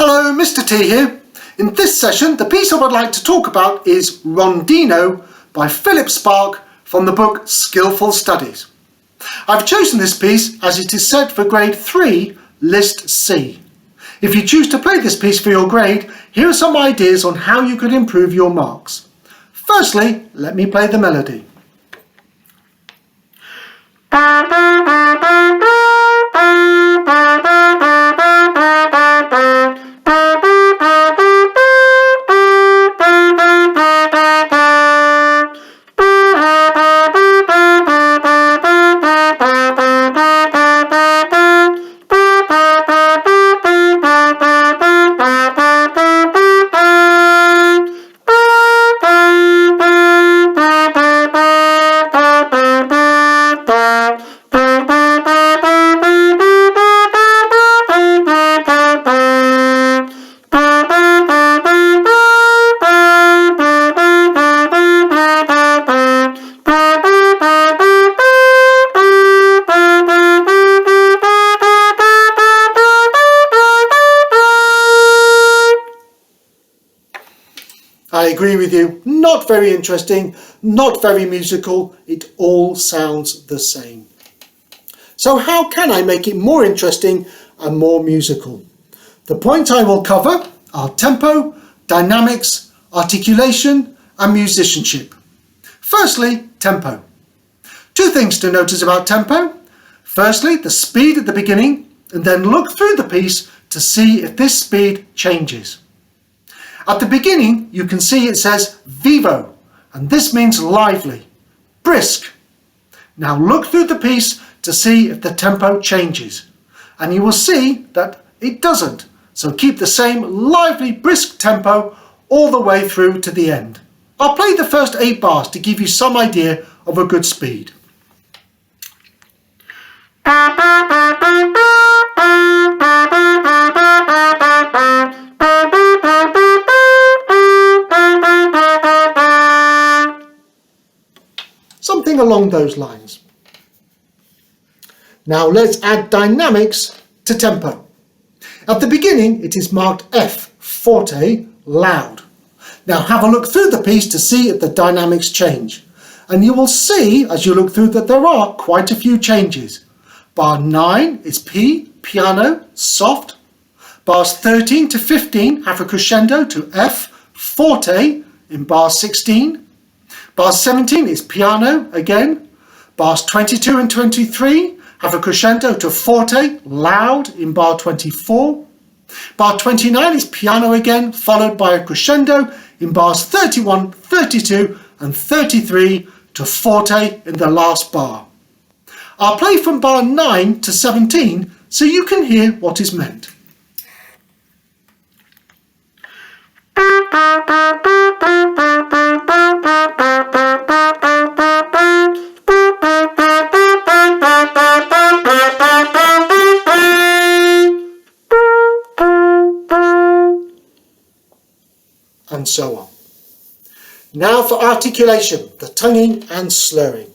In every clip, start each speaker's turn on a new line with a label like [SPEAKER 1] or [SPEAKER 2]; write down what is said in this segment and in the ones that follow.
[SPEAKER 1] Hello, Mr. T here. In this session, the piece I would like to talk about is Rondino by Philip Sparke from the book Skillful Studies. I've chosen this piece as it is set for grade 3, list C. If you choose to play this piece for your grade, here are some ideas on how you could improve your marks. Firstly, let me play the melody. I agree with you, not very interesting, not very musical, it all sounds the same. So how can I make it more interesting and more musical? The points I will cover are tempo, dynamics, articulation and musicianship. Firstly, tempo. Two things to notice about tempo. Firstly, the speed at the beginning, and then look through the piece to see if this speed changes. At the beginning, you can see it says vivo, and this means lively, brisk. Now look through the piece to see if the tempo changes, and you will see that it doesn't. So keep the same lively, brisk tempo all the way through to the end. I'll play the first 8 bars to give you some idea of a good speed. Something along those lines. Now let's add dynamics to tempo. At the beginning it is marked F, forte, loud. Now have a look through the piece to see if the dynamics change. And you will see as you look through that there are quite a few changes. Bar 9 is P, piano, soft. Bars 13 to 15 have a crescendo to F, forte in bar 16. Bar 17 is piano again. Bars 22 and 23 have a crescendo to forte, loud in bar 24. Bar 29 is piano again, followed by a crescendo in bars 31, 32 and 33 to forte in the last bar. I'll play from bar 9 to 17 so you can hear what is meant. And so on. Now for articulation, the tonguing and slurring.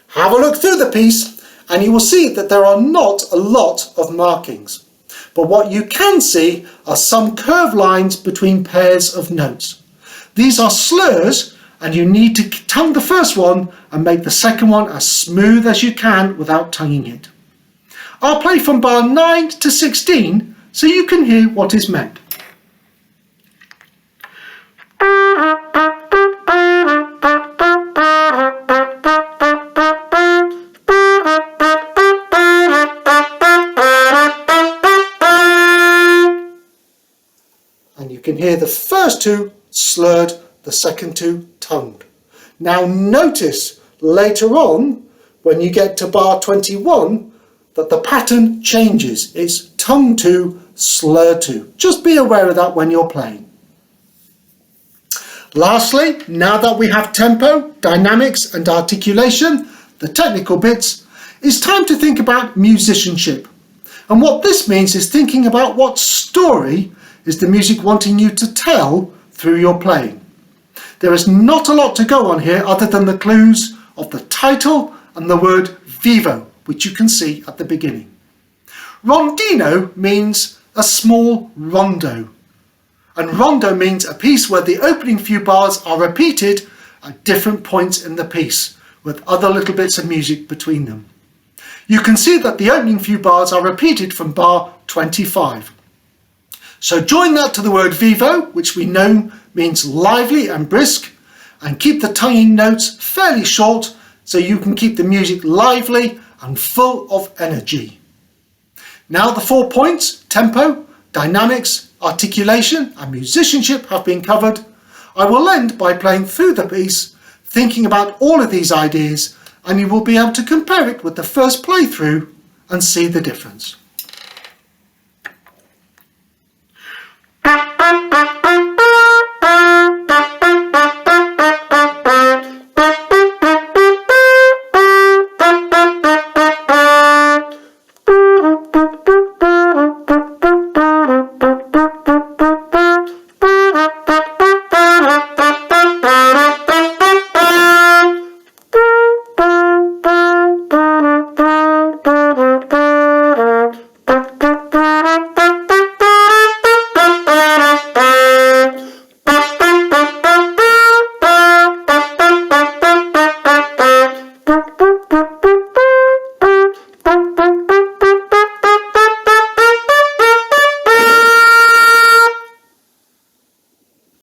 [SPEAKER 1] Have a look through the piece and you will see that there are not a lot of markings. But what you can see are some curved lines between pairs of notes. These are slurs and you need to tongue the first one and make the second one as smooth as you can without tonguing it. I'll play from bar 9 to 16 so you can hear what is meant. And you can hear the first 2 slurred, the second 2 tongued. Now notice later on when you get to bar 21 that the pattern changes. It's tongue 2, slur 2. Just be aware of that when you're playing. Lastly, now that we have tempo, dynamics and articulation, the technical bits, it's time to think about musicianship. And what this means is thinking about what story is the music wanting you to tell through your playing. There is not a lot to go on here other than the clues of the title and the word vivo, which you can see at the beginning. Rondino means a small rondo. And rondo means a piece where the opening few bars are repeated at different points in the piece, with other little bits of music between them. You can see that the opening few bars are repeated from bar 25. So join that to the word vivo, which we know means lively and brisk, and keep the tonguing notes fairly short so you can keep the music lively and full of energy. Now the 4 points, tempo, dynamics, articulation and musicianship have been covered. I will end by playing through the piece, thinking about all of these ideas, and you will be able to compare it with the first playthrough and see the difference.